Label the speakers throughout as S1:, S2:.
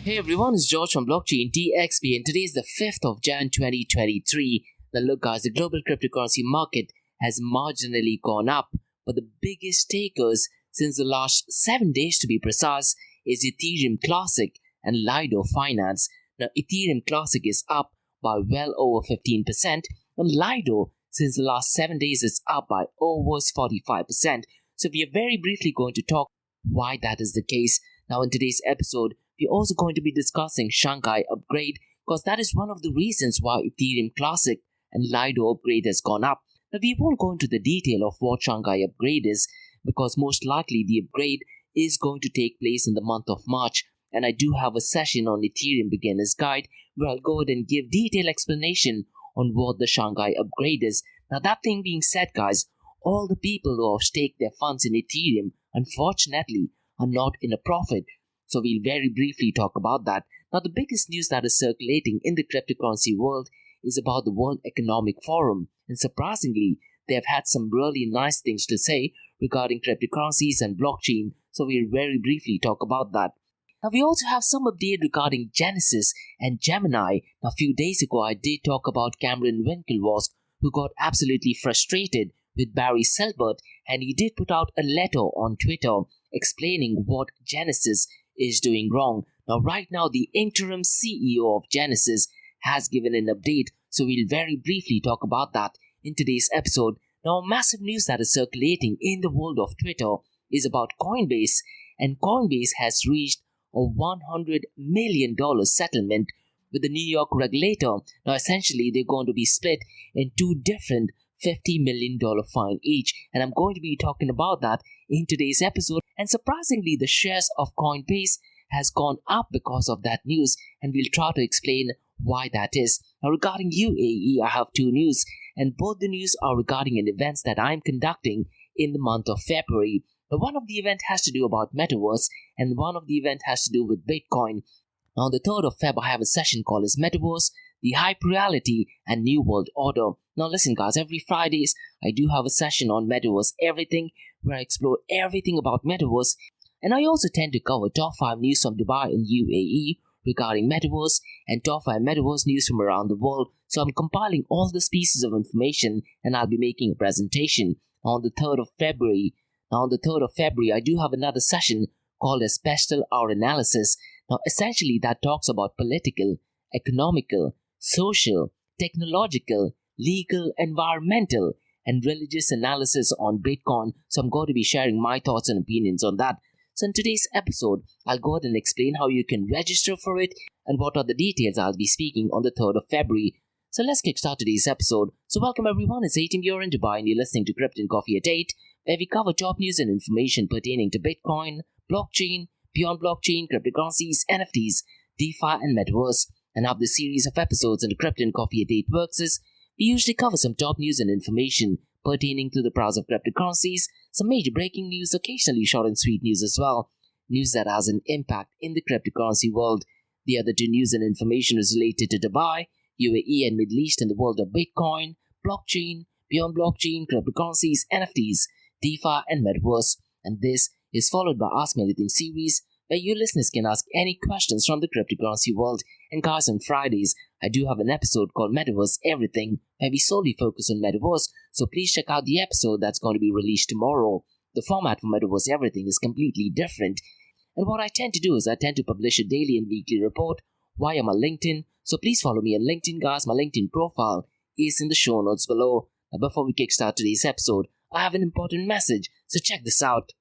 S1: Hey everyone, it's George from Blockchain TXP and today is the 5th of Jan 2023. Now look guys, the global cryptocurrency market has marginally gone up, but the biggest takers since the last 7 days to be precise is Ethereum Classic and LIDO Finance. Now Ethereum Classic is up by well over 15% and LIDO since the last 7 days is up by almost 45%. So we are very briefly going to talk why that is the case. Now in today's episode, we're also going to be discussing Shanghai upgrade because that is one of the reasons why Ethereum Classic and LIDO upgrade has gone up. Now we won't go into the detail of what Shanghai upgrade is because most likely the upgrade is going to take place in the month of March, and I do have a session on Ethereum Beginner's Guide where I'll go ahead and give detailed explanation on what the Shanghai upgrade is. Now that thing being said guys, all the people who have staked their funds in Ethereum unfortunately are not in a profit. So we'll very briefly talk about that. Now the biggest news that is circulating in the cryptocurrency world is about the World Economic Forum. And surprisingly, they have had some really nice things to say regarding cryptocurrencies and blockchain. So we'll very briefly talk about that. Now we also have some update regarding Genesis and Gemini. Now a few days ago I did talk about Cameron Winklevoss, who got absolutely frustrated with Barry Silbert, and he did put out a letter on Twitter explaining what Genesis is doing wrong. Now right now the interim CEO of Genesis has given an update, so we'll very briefly talk about that in today's episode. Now massive news that is circulating in the world of Twitter is about Coinbase, and Coinbase has reached a $100 million settlement with the New York regulator. Now essentially they're going to be split in two different $50 million fine each, and I'm going to be talking about that in today's episode. And surprisingly, the shares of Coinbase has gone up because of that news, and we'll try to explain why that is. Now regarding UAE, I have two news, and both the news are regarding an event that I'm conducting in the month of February. Now one of the event has to do about Metaverse, and one of the event has to do with Bitcoin. Now on the 3rd of Feb, I have a session called as Metaverse, the Hyper Reality and New World Order. Now listen guys, every Fridays I do have a session on Metaverse Everything where I explore everything about Metaverse, and I also tend to cover top 5 news from Dubai and UAE regarding Metaverse and top 5 Metaverse news from around the world. So I'm compiling all these pieces of information and I'll be making a presentation on the 3rd of February. Now on the 3rd of February I do have another session called as PESTLER Analysis. Now essentially that talks about political, economical, social, technological, legal, environmental, and religious analysis on Bitcoin. So I'm going to be sharing my thoughts and opinions on that. So in today's episode, I'll go ahead and explain how you can register for it and what are the details I'll be speaking on the 3rd of February. So let's kickstart today's episode. So welcome everyone, it's 18 here in Dubai and you're listening to Crypto and Coffee at 8, where we cover top news and information pertaining to Bitcoin, blockchain, beyond blockchain, cryptocurrencies, NFTs, DeFi and Metaverse. And how the series of episodes in the Crypto and Coffee at 8 works is, we usually cover some top news and information pertaining to the price of cryptocurrencies, some major breaking news, occasionally short and sweet news as well, news that has an impact in the cryptocurrency world. The other two news and information is related to Dubai, UAE and Middle East in the world of Bitcoin, blockchain, beyond blockchain, cryptocurrencies, NFTs, DeFi and Metaverse. And this is followed by Ask Me Anything series, where you listeners can ask any questions from the cryptocurrency world. And guys, on Fridays, I do have an episode called Metaverse Everything, where we solely focus on Metaverse, so please check out the episode that's going to be released tomorrow. The format for Metaverse Everything is completely different, and what I tend to do is I tend to publish a daily and weekly report via my LinkedIn, so please follow me on LinkedIn guys. My LinkedIn profile is in the show notes below. Now before we kickstart today's episode, I have an important message, so check this out.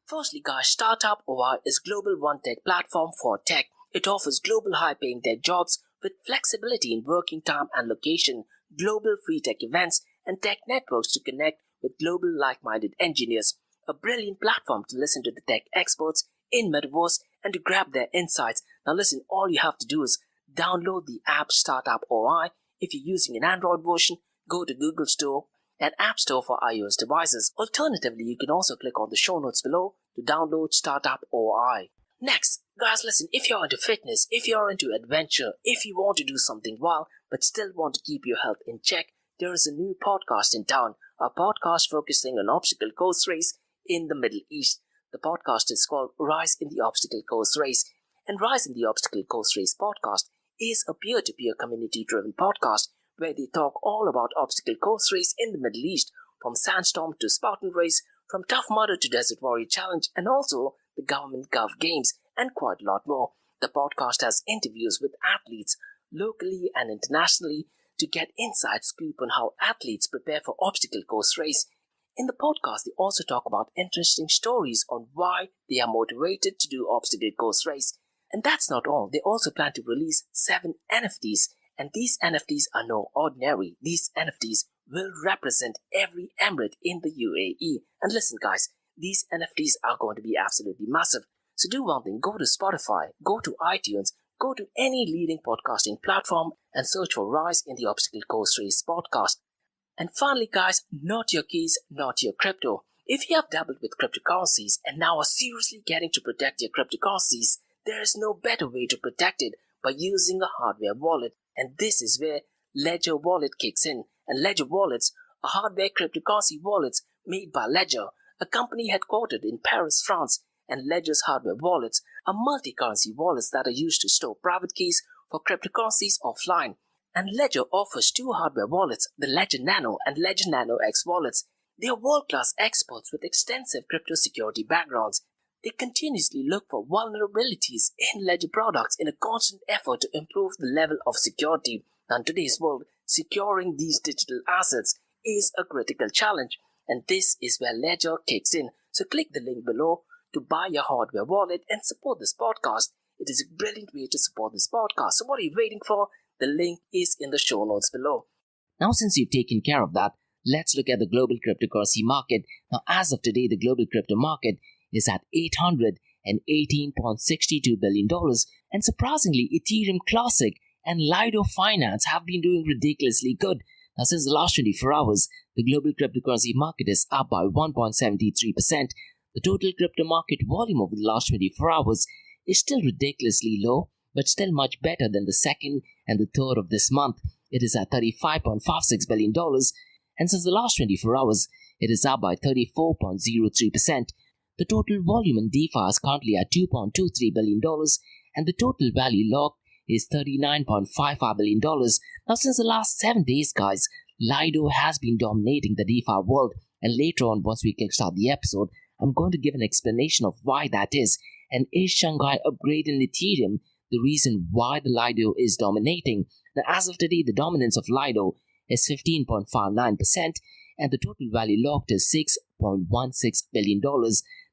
S1: Firstly guys, Startup OI is global one-tech platform for tech. It offers global high-paying tech jobs with flexibility in working time and location, global free tech events, and tech networks to connect with global like-minded engineers. A brilliant platform to listen to the tech experts in Metaverse and to grab their insights. Now listen, all you have to do is download the app Startup OI. If you're using an Android version, go to Google Store and App Store for iOS devices. Alternatively, you can also click on the show notes below to download Startup OI. Next, guys, listen, if you're into fitness, if you're into adventure, if you want to do something wild but still want to keep your health in check, there is a new podcast in town, a podcast focusing on obstacle course race in the Middle East. The podcast is called Rise in the Obstacle Course Race, And Rise in the Obstacle Course Race podcast is a peer-to-peer community-driven podcast where they talk all about obstacle course race in the Middle East, from Sandstorm to Spartan Race, from Tough Mudder to Desert Warrior Challenge, and also the Government Gov Games, and quite a lot more. The podcast has interviews with athletes locally and internationally to get inside scoop on how athletes prepare for obstacle course race. In the podcast, they also talk about interesting stories on why they are motivated to do obstacle course race. And that's not all. They also plan to release 7 NFTs. And these NFTs are no ordinary. These NFTs will represent every emirate in the UAE. And listen guys, these NFTs are going to be absolutely massive. So do one thing, go to Spotify, go to iTunes, go to any leading podcasting platform and search for Rise in the Obstacle Course Race podcast. And finally guys, not your keys, not your crypto. If you have dabbled with cryptocurrencies and now are seriously getting to protect your cryptocurrencies, there is no better way to protect it by using a hardware wallet. And this is where Ledger Wallet kicks in. And Ledger Wallets are hardware cryptocurrency wallets made by Ledger, a company headquartered in Paris, France. And Ledger's hardware wallets are multi-currency wallets that are used to store private keys for cryptocurrencies offline. And Ledger offers 2 hardware wallets, the Ledger Nano and Ledger Nano X wallets. They are world-class experts with extensive crypto security backgrounds. They continuously look for vulnerabilities in Ledger products in a constant effort to improve the level of security. Now, in today's world, securing these digital assets is a critical challenge. And this is where Ledger kicks in. So click the link below to buy your hardware wallet and support this podcast. It is a brilliant way to support this podcast. So what are you waiting for? The link is in the show notes below. Now, since you've taken care of that, let's look at the global cryptocurrency market. Now, as of today, the global crypto market is at $818.62 billion. And surprisingly, Ethereum Classic and LIDO Finance have been doing ridiculously good. Now, since the last 24 hours, the global cryptocurrency market is up by 1.73%. The total crypto market volume over the last 24 hours is still ridiculously low, but still much better than the second and the third of this month. It is at $35.56 billion. And since the last 24 hours, it is up by 34.03%. The total volume in DeFi is currently at $2.23 billion, and the total value locked is $39.55 billion. Now, since the last 7 days, guys, LIDO has been dominating the DeFi world, and later on, once we kickstart the episode, I'm going to give an explanation of why that is. And is Shanghai upgrading Ethereum the reason why the LIDO is dominating? Now, as of today, the dominance of LIDO is 15.59%, and the total value locked is $6.16 billion.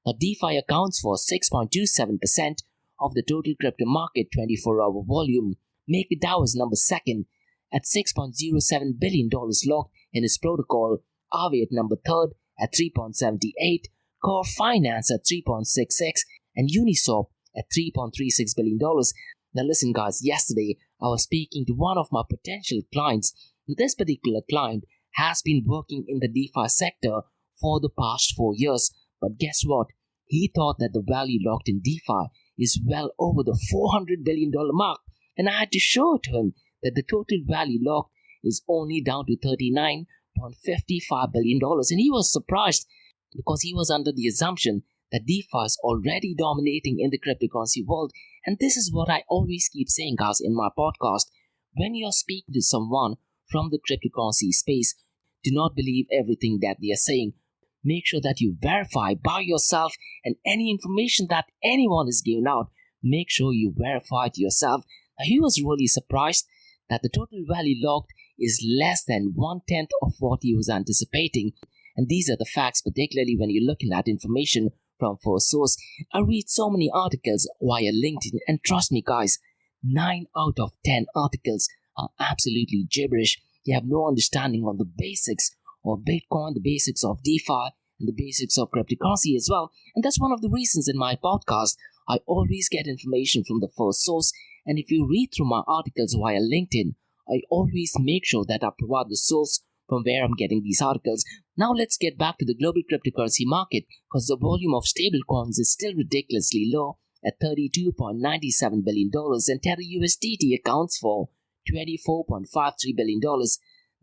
S1: Now, DeFi accounts for 6.27% of the total crypto market 24-hour volume. MakerDAO is number 2nd at $6.07 billion locked in its protocol. Aave at number 3rd at 3.78, Core Finance at 3.66, and Uniswap at $3.36 billion. Now listen guys, yesterday I was speaking to one of my potential clients. This particular client has been working in the DeFi sector for the past 4 years. But guess what? He thought that the value locked in DeFi is well over the $400 billion mark. And I had to show it to him that the total value locked is only down to $39.55 billion. And he was surprised because he was under the assumption that DeFi is already dominating in the cryptocurrency world. And this is what I always keep saying, guys, in my podcast. When you're speaking to someone from the cryptocurrency space, do not believe everything that they are saying. Make sure that you verify by yourself, and any information that anyone is giving out, make sure you verify it yourself. Now, he was really surprised that the total value locked is less than 1/10 of what he was anticipating. And these are the facts, particularly when you're looking at information from first source. I read so many articles via LinkedIn, and trust me guys, 9 out of 10 articles are absolutely gibberish. They have no understanding on the basics of Bitcoin, the basics of DeFi, and the basics of cryptocurrency as well. And that's one of the reasons in my podcast, I always get information from the first source. And if you read through my articles via LinkedIn, I always make sure that I provide the source from where I'm getting these articles. Now let's get back to the global cryptocurrency market, because the volume of stablecoins is still ridiculously low at $32.97 billion, and Tether USDT accounts for $24.53 billion.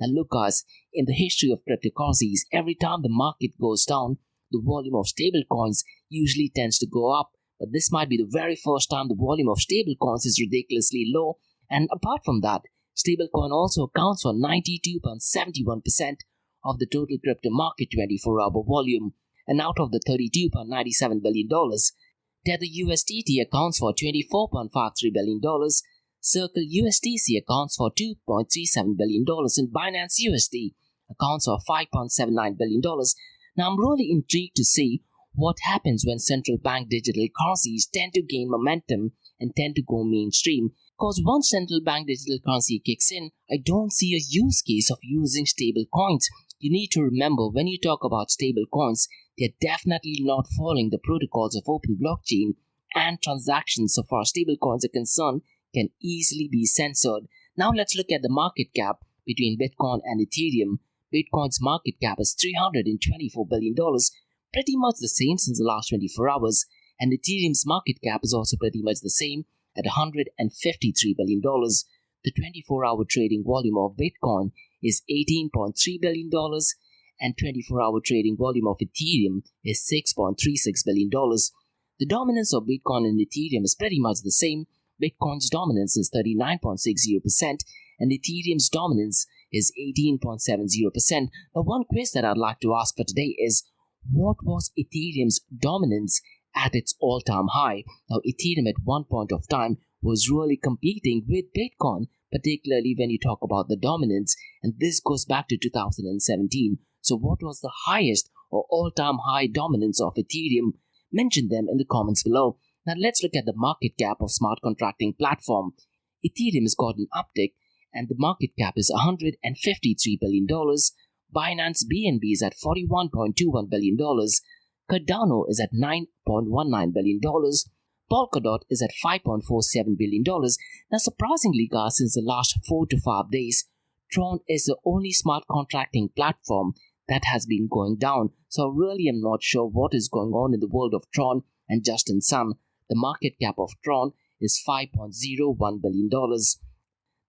S1: Now look guys, in the history of cryptocurrencies, every time the market goes down, the volume of stablecoins usually tends to go up. but this might be the very first time the volume of stablecoins is ridiculously low. And apart from that, stablecoin also accounts for 92.71% of the total crypto market 24-hour volume. And out of the $32.97 billion, Tether USDT accounts for $24.53 billion, Circle USDC accounts for $2.37 billion, and Binance USD accounts for $5.79 billion. Now, I'm really intrigued to see what happens when central bank digital currencies tend to gain momentum and tend to go mainstream. Because once central bank digital currency kicks in, I don't see a use case of using stable coins. You need to remember, when you talk about stable coins, they're definitely not following the protocols of open blockchain, and transactions so far as stable coins are concerned can easily be censored. Now let's look at the market cap between Bitcoin and Ethereum. Bitcoin's market cap is $324 billion, pretty much the same since the last 24 hours, and Ethereum's market cap is also pretty much the same at $153 billion. The 24-hour trading volume of Bitcoin is $18.3 billion, and 24-hour trading volume of Ethereum is $6.36 billion. The dominance of Bitcoin and Ethereum is pretty much the same. Bitcoin's dominance is 39.60%, and Ethereum's dominance is 18.70%. Now, one quiz that I'd like to ask for today is, what was Ethereum's dominance at its all-time high? Now, Ethereum at one point of time was really competing with Bitcoin, particularly when you talk about the dominance, and this goes back to 2017. So what was the highest or all-time high dominance of Ethereum? Mention them in the comments below. Now let's look at the market cap of smart contracting platform. Ethereum has got an uptick, and the market cap is $153 billion. Binance BNB is at $41.21 billion. Cardano is at $9.19 billion. Polkadot is at $5.47 billion. Now, surprisingly, guys, since the last 4 to 5 days, Tron is the only smart contracting platform that has been going down. So I really am not sure what is going on in the world of Tron and Justin Sun. The market cap of Tron is $5.01 billion.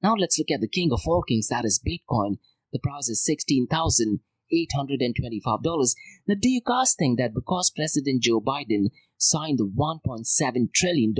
S1: Now let's look at the king of all kings, that is Bitcoin. The price is $16,825. Now, do you guys think that because President Joe Biden signed the $1.7 trillion,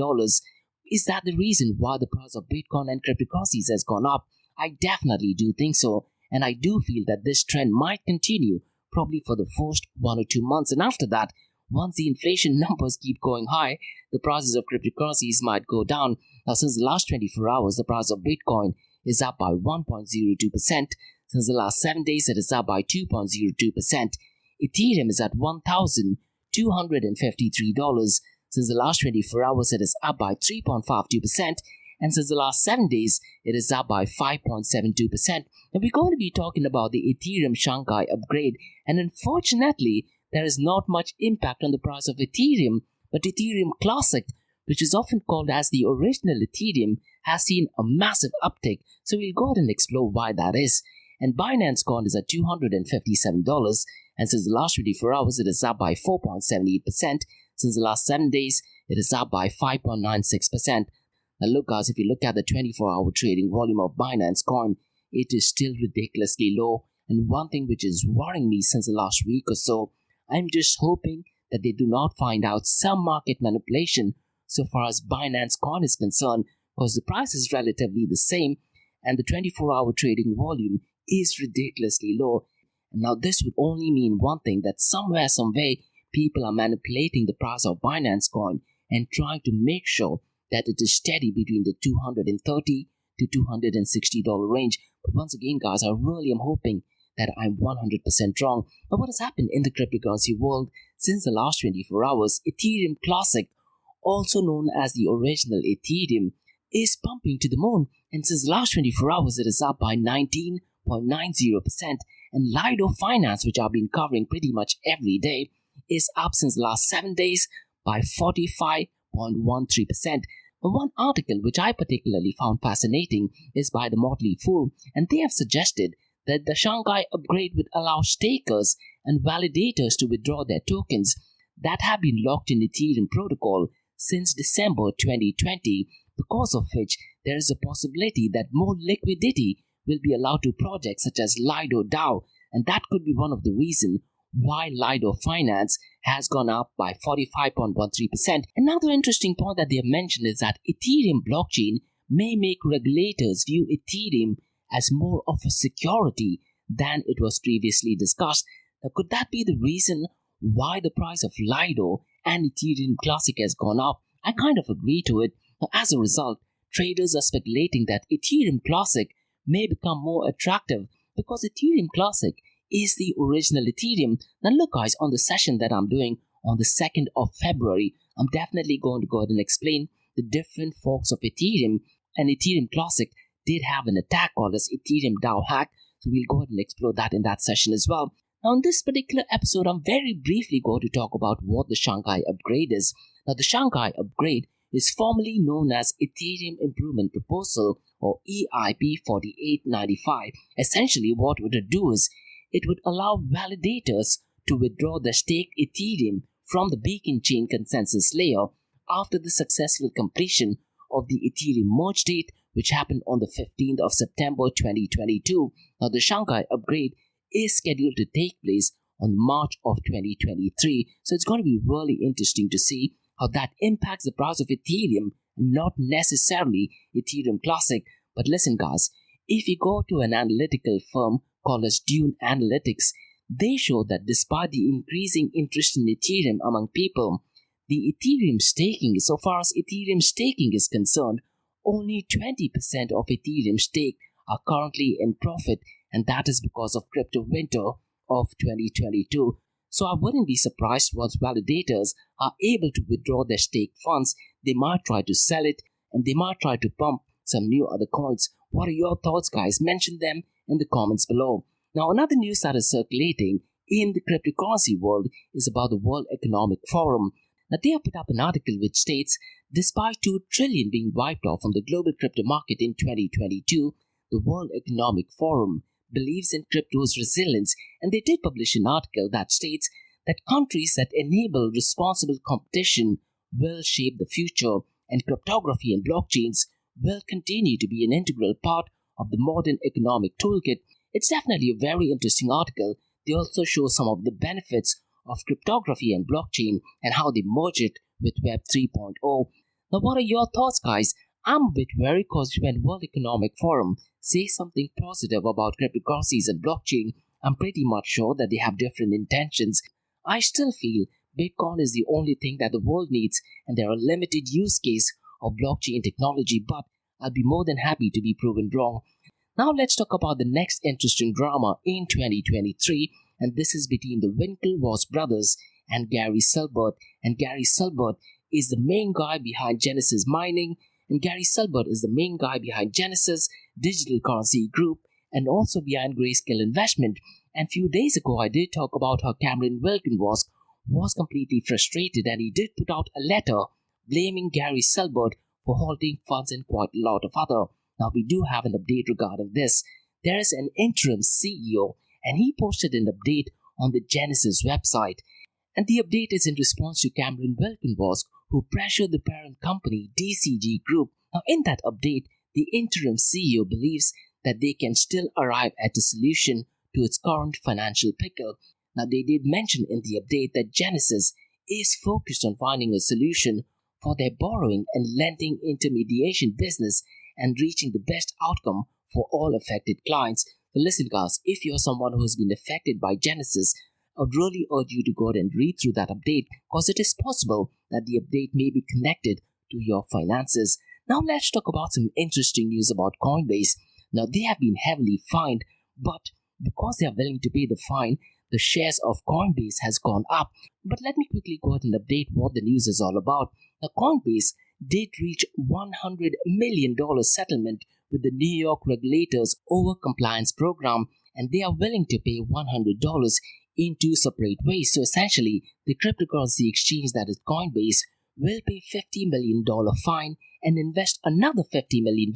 S1: is that the reason why the price of Bitcoin and cryptocurrencies has gone up? I definitely do think so, and I do feel that this trend might continue probably for the first 1 or 2 months, and after that, once the inflation numbers keep going high, the prices of cryptocurrencies might go down. Now, since the last 24 hours, the price of Bitcoin is up by 1.02%. Since the last 7 days, it is up by 2.02%. Ethereum is at $1,253. Since the last 24 hours, it is up by 3.52%. And since the last 7 days, it is up by 5.72%. And we're going to be talking about the Ethereum Shanghai upgrade. And unfortunately, there is not much impact on the price of Ethereum, but Ethereum Classic, which is often called as the original Ethereum, has seen a massive uptick. So we'll go ahead and explore why that is. And Binance Coin is at $257, and since the last 24 hours, it is up by 4.78%. Since the last 7 days, it is up by 5.96%. Now look, guys, if you look at the 24-hour trading volume of Binance Coin, it is still ridiculously low. And one thing which is worrying me since the last week or so, I'm just hoping that they do not find out some market manipulation so far as Binance Coin is concerned, because the price is relatively the same, and the 24-hour trading volume is ridiculously low. And now this would only mean one thing, that somewhere, some way, people are manipulating the price of Binance Coin and trying to make sure that it is steady between the $230 to $260 range. But once again, guys, I really am hoping that I'm 100% wrong. But what has happened in the cryptocurrency world since the last 24 hours, Ethereum Classic, also known as the original Ethereum, is pumping to the moon. And since the last 24 hours, it is up by 19.90%. And LIDO Finance, which I've been covering pretty much every day, is up since the last 7 days by 45.13%. And one article which I particularly found fascinating is by the Motley Fool, and they have suggested that the Shanghai upgrade would allow stakers and validators to withdraw their tokens that have been locked in Ethereum protocol since December 2020, because of which there is a possibility that more liquidity will be allowed to projects such as Lido DAO, and that could be one of the reasons why LIDO finance has gone up by 45.13%. Another interesting point that they have mentioned is that Ethereum blockchain may make regulators view Ethereum as more of a security than it was previously discussed. Now, could that be the reason why the price of LIDO and Ethereum Classic has gone up? I kind of agree to it. Now, as a result, traders are speculating that Ethereum Classic may become more attractive because Ethereum Classic is the original Ethereum. Now look guys, on the session that I'm doing on the 2nd of February, I'm definitely going to go ahead and explain the different forks of Ethereum, and Ethereum Classic did have an attack called as Ethereum DAO hack, so we'll go ahead and explore that in that session as well. Now in this particular episode, I'm very briefly going to talk about what the Shanghai upgrade is. Now the Shanghai upgrade is formerly known as Ethereum Improvement Proposal or EIP 4895. Essentially what it would do is it would allow validators to withdraw their staked Ethereum from the beacon chain consensus layer after the successful completion of the Ethereum merge date, which happened on the 15th of September 2022. Now the Shanghai upgrade is scheduled to take place on March of 2023. So it's going to be really interesting to see how that impacts the price of Ethereum, not necessarily Ethereum Classic. But listen guys, if you go to an analytical firm called as Dune Analytics, they show that despite the increasing interest in Ethereum among people, the Ethereum staking, so far as Ethereum staking is concerned, only 20% of Ethereum stake are currently in profit, and that is because of crypto winter of 2022. So I wouldn't be surprised once validators are able to withdraw their stake funds. They might try to sell it and they might try to pump some new other coins. What are your thoughts guys? Mention them in the comments below. Now another news that is circulating in the cryptocurrency world is about the World Economic Forum. Now they have put up an article which states, despite 2 trillion being wiped off from the global crypto market in 2022, the World Economic Forum believes in crypto's resilience, and they did publish an article that states that countries that enable responsible competition will shape the future, and cryptography and blockchains will continue to be an integral part of the modern economic toolkit. It's definitely a very interesting article. They also show some of the benefits of cryptography and blockchain and how they merge it with Web 3.0. Now what are your thoughts guys? I'm a bit worried because when World Economic Forum says something positive about cryptocurrencies and blockchain, I'm pretty much sure that they have different intentions. I still feel Bitcoin is the only thing that the world needs, and there are limited use cases of blockchain technology, but I'll be more than happy to be proven wrong. Now let's talk about the next interesting drama in 2023, and this is between the Winklevoss brothers and Gary Silbert. And Gary Silbert is the main guy behind Genesis Mining, and Gary Silbert is the main guy behind Genesis Digital Currency Group and also behind Grayscale Investment. And few days ago, I did talk about how Cameron Winklevoss was completely frustrated, and he did put out a letter blaming Gary Silbert for holding funds and quite a lot of other. Now, we do have an update regarding this. There is an interim CEO, and he posted an update on the Genesis website. And the update is in response to Cameron Winklevoss, who pressured the parent company DCG Group. Now, in that update, the interim CEO believes that they can still arrive at a solution to its current financial pickle. Now, they did mention in the update that Genesis is focused on finding a solution for their borrowing and lending intermediation business and reaching the best outcome for all affected clients. So listen guys, if you're someone who's been affected by Genesis, I would really urge you to go ahead and read through that update, because it is possible that the update may be connected to your finances. Now let's talk about some interesting news about Coinbase. Now they have been heavily fined, but because they are willing to pay the fine, the shares of Coinbase has gone up. But let me quickly go ahead and update what the news is all about. Now Coinbase did reach $100 million settlement with the New York regulators over compliance program, and they are willing to pay $100 in 2 separate ways. So essentially, the cryptocurrency exchange that is Coinbase will pay $50 million fine and invest another $50 million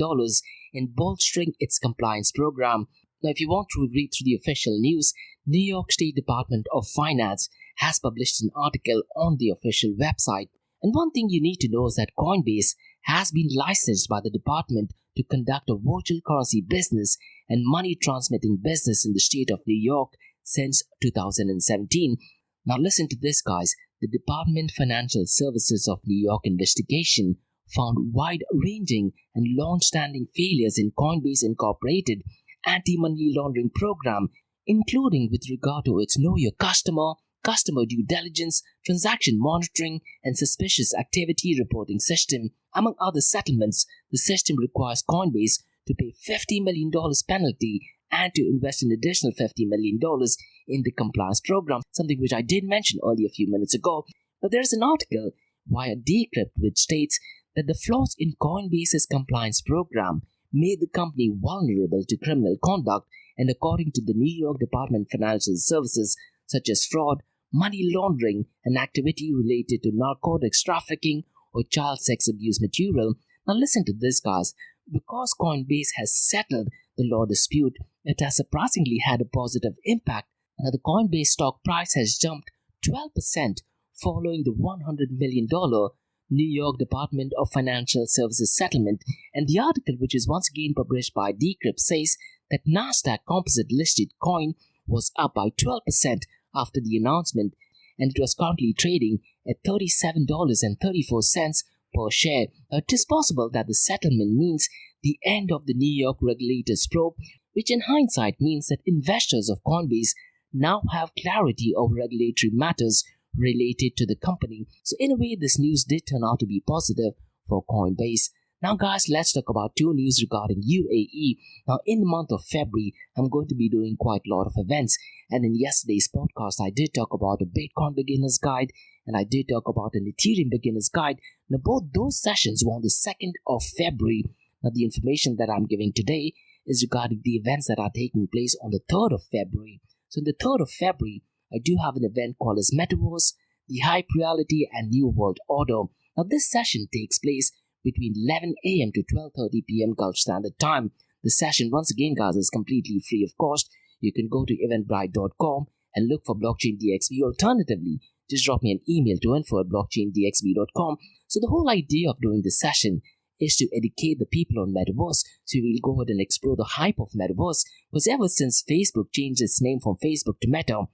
S1: in bolstering its compliance program. Now, if you want to read through the official news, New York State Department of Finance has published an article on the official website. And one thing you need to know is that Coinbase has been licensed by the department to conduct a virtual currency business and money transmitting business in the state of New York since 2017. Now listen to this, guys. The Department of Financial Services of New York investigation found wide-ranging and long-standing failures in Coinbase Incorporated anti-money laundering program, including with regard to its Know Your customer due diligence, transaction monitoring, and suspicious activity reporting system. Among other settlements, the system requires Coinbase to pay $50 million penalty and to invest an additional $50 million in the compliance program, something which I did mention earlier a few minutes ago. But there's an article via Decrypt which states that the flaws in Coinbase's compliance program made the company vulnerable to criminal conduct, and according to the New York Department of Financial Services, such as fraud, money laundering, and activity related to narcotics trafficking or child sex abuse material. Now listen to this, guys. Because Coinbase has settled the law dispute, it has surprisingly had a positive impact. Now the Coinbase stock price has jumped 12% following the $100 million New York Department of Financial Services settlement. And the article, which is once again published by Decrypt, says that Nasdaq Composite listed coin was up by 12% after the announcement, and it was currently trading at $37.34 per share. It is possible that the settlement means the end of the New York regulators' probe, which in hindsight means that investors of Coinbase now have clarity over regulatory matters related to the company. So in a way, this news did turn out to be positive for Coinbase. Now guys, let's talk about two news regarding UAE. Now in the month of February, I'm going to be doing quite a lot of events, and in yesterday's podcast, I did talk about a Bitcoin beginner's guide and I did talk about an Ethereum beginner's guide. Now both those sessions were on the 2nd of February. Now the information that I'm giving today is regarding the events that are taking place on the 3rd of February. So on the 3rd of February, I do have an event called as Metaverse, the Hype Reality and New World Order. Now this session takes place between 11 a.m. to 12:30 p.m. Gulf Standard Time. The session, once again, guys, is completely free of cost. You can go to eventbrite.com and look for Blockchain DXB. Alternatively, just drop me an email to info@blockchaindxb.com. So the whole idea of doing this session is to educate the people on Metaverse. So we'll go ahead and explore the hype of Metaverse, because ever since Facebook changed its name from Facebook to Meta,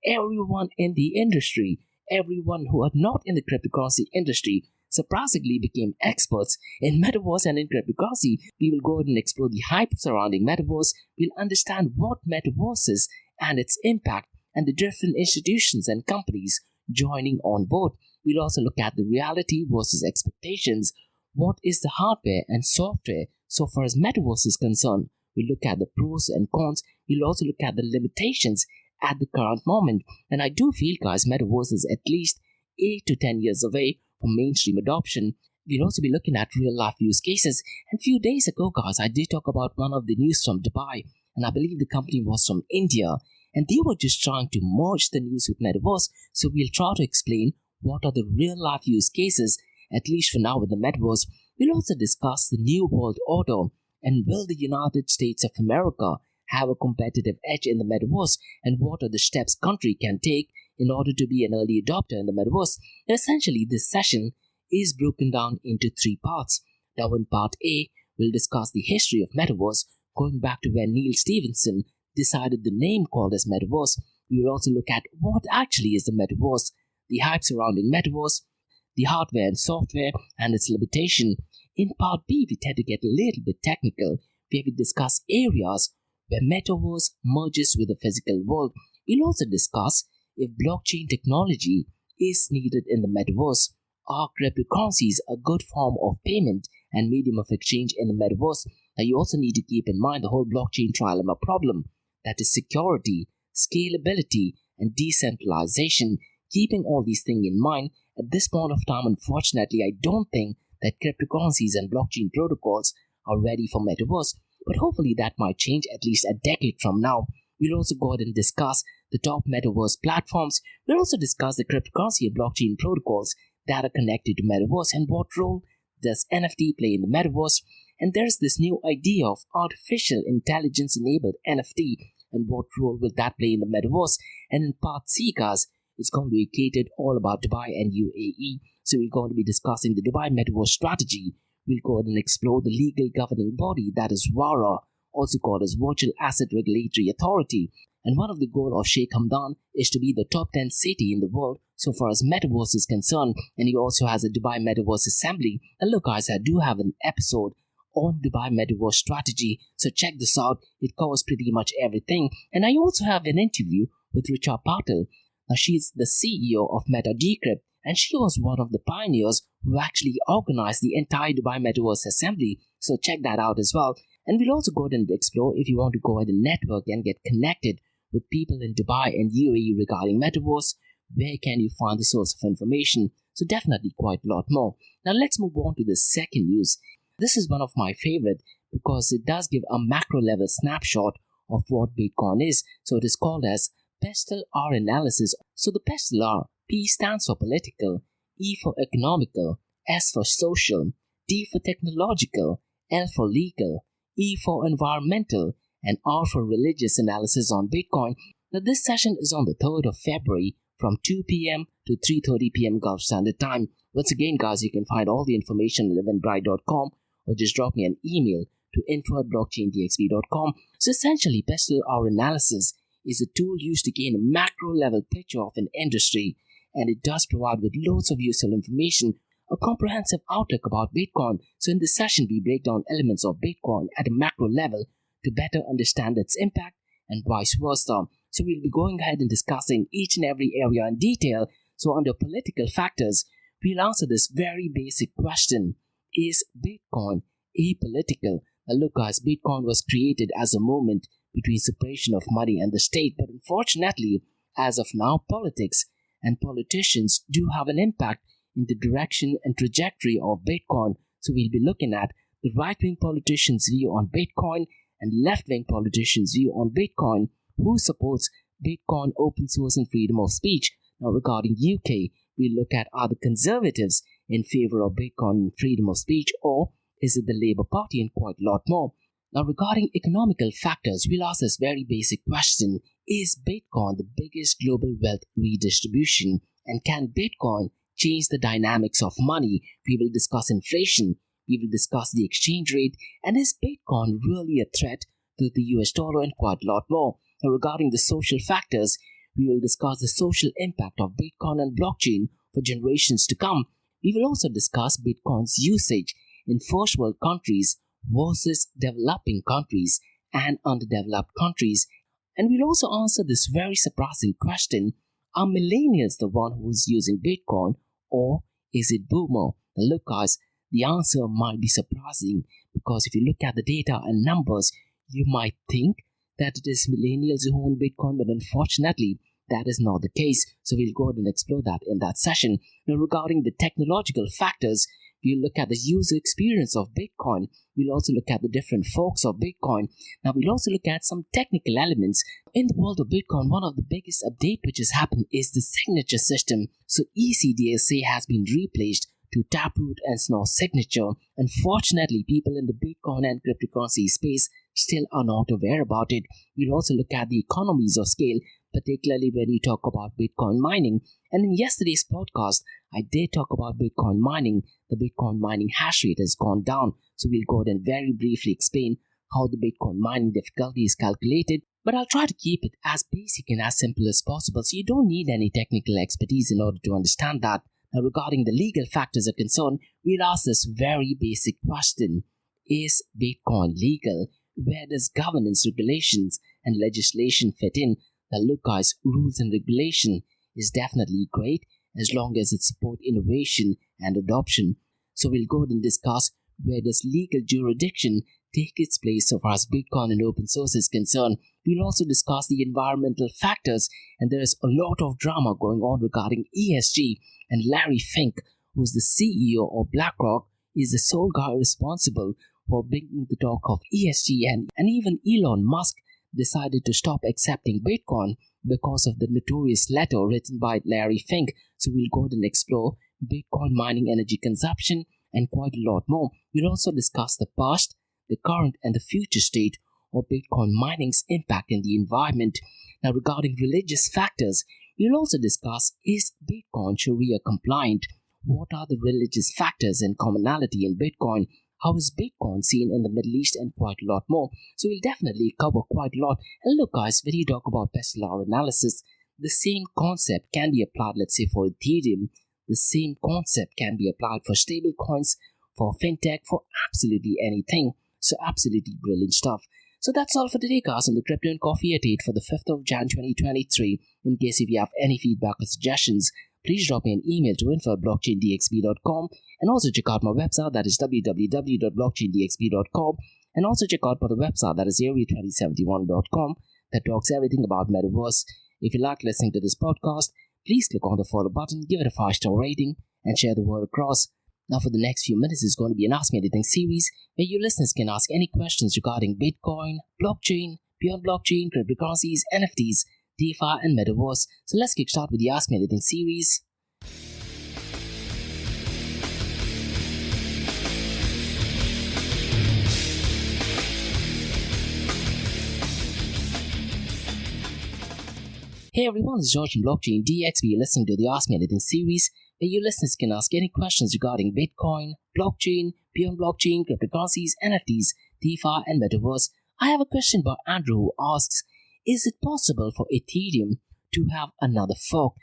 S1: everyone in the industry, everyone who are not in the cryptocurrency industry, surprisingly became experts in Metaverse and in cryptocurrency. We will go ahead and explore the hype surrounding Metaverse. We'll understand what Metaverse is and its impact, and the different institutions and companies joining on board. We'll also look at the reality versus expectations. What is the hardware and software so far as Metaverse is concerned? We'll look at the pros and cons. We'll also look at the limitations at the current moment. And I do feel, guys, Metaverse is at least 8 to 10 years away from mainstream adoption. We'll also be looking at real-life use cases. And a few days ago, guys, I did talk about one of the news from Dubai, and I believe the company was from India, and they were just trying to merge the news with Metaverse. So we'll try to explain what are the real-life use cases, at least for now, with the Metaverse. We'll also discuss the New World Order, and will the United States of America have a competitive edge in the Metaverse, and what are the steps country can take in order to be an early adopter in the Metaverse. And essentially, this session is broken down into 3 parts. Now in part A, we'll discuss the history of Metaverse, going back to when Neil Stephenson decided the name called as Metaverse. We will also look at what actually is the Metaverse, the hype surrounding Metaverse, the hardware and software, and its limitation. In part B, we tend to get a little bit technical, where we discuss areas where Metaverse merges with the physical world. We'll also discuss if blockchain technology is needed in the Metaverse. Are cryptocurrencies a good form of payment and medium of exchange in the Metaverse? Now you also need to keep in mind the whole blockchain trilemma problem, that is security, scalability, and decentralization. Keeping all these things in mind, at this point of time, unfortunately, I don't think that cryptocurrencies and blockchain protocols are ready for Metaverse, but hopefully that might change at least a decade from now. We'll also go ahead and discuss the top Metaverse platforms. We'll also discuss the cryptocurrency and blockchain protocols that are connected to Metaverse, and what role does NFT play in the Metaverse. And there's this new idea of artificial intelligence enabled NFT, and what role will that play in the Metaverse. And in part C, guys, it's going to be catered all about Dubai and UAE. So we're going to be discussing the Dubai Metaverse strategy. We'll go ahead and explore the legal governing body, that is VARA, also called as Virtual Asset Regulatory Authority. And one of the goals of Sheikh Hamdan is to be the top 10 city in the world so far as Metaverse is concerned. And he also has a Dubai Metaverse Assembly. And look guys, I do have an episode on Dubai Metaverse strategy, so check this out. It covers pretty much everything. And I also have an interview with Richa Patel. Now she's the CEO of MetaDecrypt, and she was one of the pioneers who actually organized the entire Dubai Metaverse Assembly. So check that out as well. And we'll also go ahead and explore if you want to go ahead and network and get connected with people in Dubai and UAE regarding Metaverse. Where can you find the source of information? So definitely quite a lot more. Now let's move on to the second news. This is one of my favorite because it does give a macro level snapshot of what Bitcoin is. So it is called as PESTLER analysis. So the PESTLER, P stands for political, E for economical, S for social, T for technological, L for legal, E for environmental, and R for religious analysis on Bitcoin. Now this session is on the 3rd of February from 2 p.m. to 3:30 p.m. Gulf Standard Time. Once again guys, you can find all the information at eventbrite.com or just drop me an email to info@blockchaindxb.com. So essentially, PESTLER analysis is a tool used to gain a macro level picture of an industry, and it does provide with loads of useful information, a comprehensive outlook about Bitcoin. So in this session, we break down elements of Bitcoin at a macro level to better understand its impact and vice versa. So we'll be going ahead and discussing each and every area in detail. So under political factors, we'll answer this very basic question. Is Bitcoin apolitical? Now look guys, Bitcoin was created as a movement between separation of money and the state, but unfortunately, as of now, politics and politicians do have an impact in the direction and trajectory of Bitcoin. So we'll be looking at the right-wing politicians' view on Bitcoin and left-wing politicians' view on Bitcoin, who supports Bitcoin, open source and freedom of speech. Now regarding UK, we'll look at are the conservatives in favor of Bitcoin and freedom of speech, or is it the Labour Party, and quite a lot more. Now regarding economical factors, we'll ask this very basic question. Is Bitcoin the biggest global wealth redistribution? And can Bitcoin change the dynamics of money? We will discuss inflation. We will discuss the exchange rate. And is Bitcoin really a threat to the US dollar, and quite a lot more. Now regarding the social factors, we will discuss the social impact of Bitcoin and blockchain for generations to come. We will also discuss Bitcoin's usage in first world countries versus developing countries and underdeveloped countries. And we'll also answer this very surprising question. Are millennials the one who's using Bitcoin, or is it boomer? Now look guys, the answer might be surprising because if you look at the data and numbers, you might think that it is millennials who own Bitcoin, but unfortunately, that is not the case. So we'll go ahead and explore that in that session. Now regarding the technological factors, we'll look at the user experience of Bitcoin. We'll also look at the different forks of Bitcoin. Now we'll also look at some technical elements. In the world of Bitcoin, one of the biggest updates which has happened is the signature system. So ECDSA has been replaced to Taproot and Snore signature. Unfortunately, people in the Bitcoin and cryptocurrency space still are not aware about it. We'll also look at the economies of scale, particularly when you talk about Bitcoin mining. And in yesterday's podcast, I did talk about Bitcoin mining. The Bitcoin mining hash rate has gone down. So we'll go ahead and very briefly explain how the Bitcoin mining difficulty is calculated. But I'll try to keep it as basic and as simple as possible, so you don't need any technical expertise in order to understand that. Now regarding the legal factors are concerned, we'll ask this very basic question. Is Bitcoin legal? Where does governance, regulations and legislation fit in? Now look guys, rules and regulation is definitely great as long as it supports innovation and adoption. So we'll go ahead and discuss where does legal jurisdiction take its place so far as Bitcoin and open source is concerned. We'll also discuss the environmental factors, and there is a lot of drama going on regarding ESG, and Larry Fink, who's the CEO of BlackRock, is the sole guy responsible for bringing the talk of ESG, and even Elon Musk decided to stop accepting Bitcoin because of the notorious letter written by Larry Fink. So we'll go ahead and explore Bitcoin mining energy consumption and quite a lot more. We'll also discuss the past, the current and the future state of Bitcoin mining's impact in the environment. Now regarding religious factors, we'll also discuss is Bitcoin Sharia compliant? What are the religious factors and commonality in Bitcoin? how is Bitcoin seen in the Middle East, and quite a lot more. So we'll definitely cover quite a lot. And look guys, when you talk about PESTLER analysis, the same concept can be applied, let's say, for Ethereum. The same concept can be applied for stable coins, for fintech, for absolutely anything. So absolutely brilliant stuff. So that's all for today guys on the Crypto and Coffee at 8 for the 5th of Jan 2023. In case if you have any feedback or suggestions, please drop me an email to info@blockchaindxb.com, and also check out my website, that is www.blockchaindxb.com, and also check out my website, that is area2071.com, that talks everything about Metaverse. If you like listening to this podcast, please click on the follow button, give it a 5-star rating, and share the word across. Now for the next few minutes is going to be an Ask Me Anything series where you listeners can ask any questions regarding Bitcoin, blockchain, beyond blockchain, cryptocurrencies, NFTs, DeFi and Metaverse. So let's kick start with the Ask Me Anything series. Hey everyone, it's George from Blockchain DXB. You're listening to the Ask Me Anything series where you listeners can ask any questions regarding Bitcoin, blockchain, beyond blockchain, cryptocurrencies, NFTs, DeFi and Metaverse. I have a question by Andrew who asks, is it possible for Ethereum to have another fork?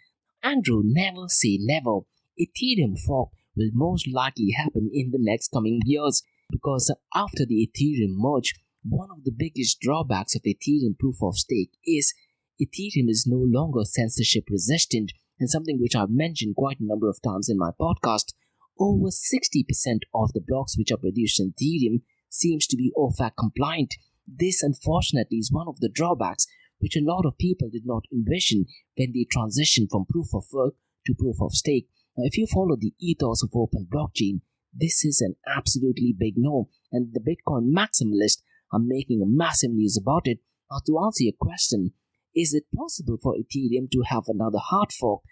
S1: Andrew, never say never. Ethereum fork will most likely happen in the next coming years because after the Ethereum merge, one of the biggest drawbacks of Ethereum proof of stake is Ethereum is no longer censorship resistant, and something which I've mentioned quite a number of times in my podcast. Over 60% of the blocks which are produced in Ethereum seems to be OFAC compliant. This unfortunately is one of the drawbacks which a lot of people did not envision when they transitioned from proof of work to proof of stake. Now, if you follow the ethos of open blockchain, this is an absolutely big no, and the Bitcoin maximalists are making a massive news about it. Now, to answer your question, is it possible for Ethereum to have another hard fork?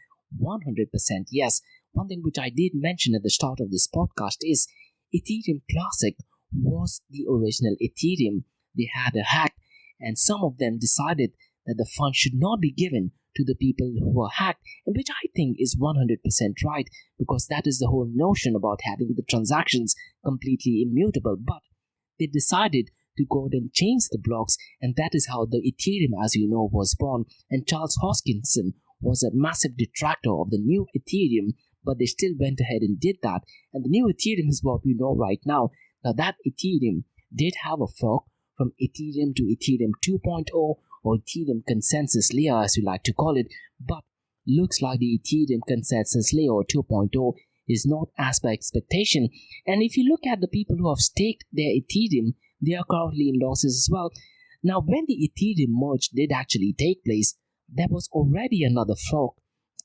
S1: 100% yes. One thing which I did mention at the start of this podcast is Ethereum Classic was the original Ethereum. They had a hack, and some of them decided that the fund should not be given to the people who were hacked, and which I think is 100% right, because that is the whole notion about having the transactions completely immutable. But they decided to go ahead and change the blocks, and that is how the Ethereum, as you know, was born. And Charles Hoskinson was a massive detractor of the new Ethereum, but they still went ahead and did that, and the new Ethereum is what we know right now. Now that Ethereum did have a fork from Ethereum to Ethereum 2.0 or Ethereum consensus layer as we like to call it, but looks like the Ethereum consensus layer 2.0 is not as per expectation. And if you look at the people who have staked their Ethereum, they are currently in losses as well. Now, when the Ethereum merge did actually take place, there was already another fork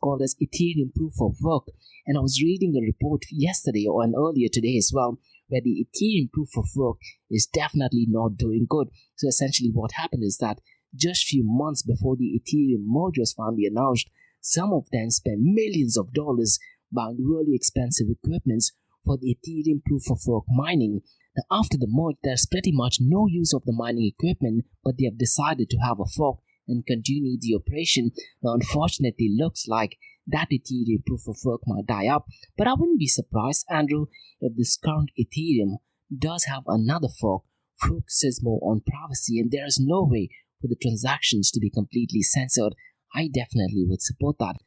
S1: called as Ethereum Proof of Work. And I was reading a report yesterday and earlier today as well, where the Ethereum Proof of Work is definitely not doing good. So essentially what happened is that just few months before the Ethereum merge was finally announced, some of them spent millions of dollars buying really expensive equipments for the Ethereum Proof of Work mining. Now, after the merge, there's pretty much no use of the mining equipment, but they have decided to have a fork and continue the operation. Now, unfortunately, looks like that Ethereum Proof of Work might die up, but I wouldn't be surprised, Andrew, if this current Ethereum does have another fork, focuses more on privacy, and there is no way for the transactions to be completely censored. I definitely would support that.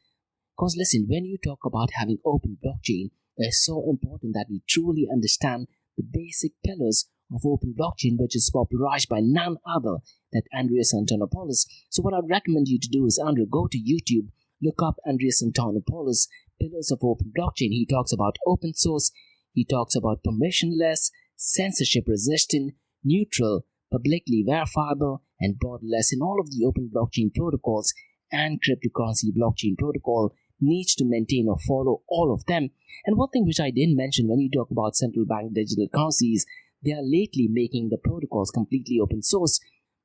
S1: Because listen, when you talk about having open blockchain, it's so important that we truly understand the basic pillars of open blockchain, which is popularized by none other than Andreas Antonopoulos. So what I'd recommend you to do is, Andrew, go to YouTube, look up Andreas Antonopoulos, Pillars of Open Blockchain. He talks about open source, he talks about permissionless, censorship resistant, neutral, publicly verifiable, and borderless in all of the open blockchain protocols, and cryptocurrency blockchain protocol needs to maintain or follow all of them. And one thing which I didn't mention when you talk about central bank digital currencies, they are lately making the protocols completely open source,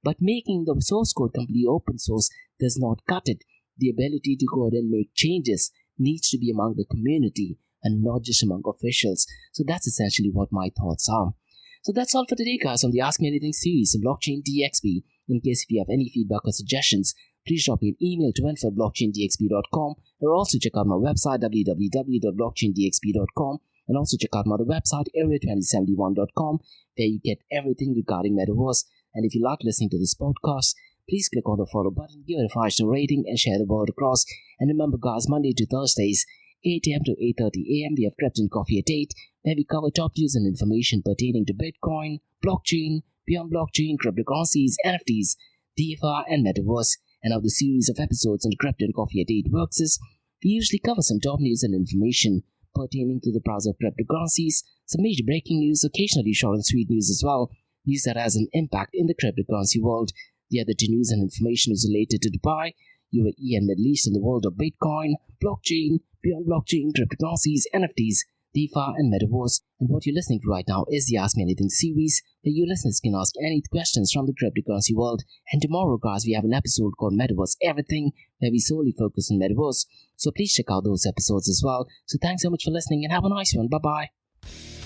S1: but making the source code completely open source does not cut it. The ability to go ahead and make changes needs to be among the community and not just among officials. So that's essentially what my thoughts are. So that's all for today, guys, on the Ask Me Anything series of Blockchain DXB. In case if you have any feedback or suggestions, please drop me an email to info@blockchaindxb.com, or also check out my website www.blockchaindxb.com, And also check out my other website, area2071.com, where you get everything regarding Metaverse. And if you like listening to this podcast, please click on the follow button, give it a 5-star rating, and share the word across. And remember, guys, Monday to Thursdays, 8 a.m. to 8:30 a.m., we have Crypto and Coffee at 8, where we cover top news and information pertaining to Bitcoin, blockchain, beyond blockchain, cryptocurrencies, NFTs, DeFi, and Metaverse. And how the series of episodes on Crypto and Coffee at 8 works is, we usually cover some top news and information pertaining to the price of cryptocurrencies, some major breaking news, occasionally short and sweet news as well, news that has an impact in the cryptocurrency world. The other two news and information is related to Dubai, UAE, and Middle East in the world of Bitcoin, blockchain, beyond blockchain, cryptocurrencies, NFTs, DeFi, and Metaverse. And what you're listening to right now is the Ask Me Anything series, where you listeners can ask any questions from the cryptocurrency world. And tomorrow, guys, we have an episode called Metaverse Everything, where we solely focus on Metaverse. So please check out those episodes as well. So thanks so much for listening and have a nice one. Bye-bye.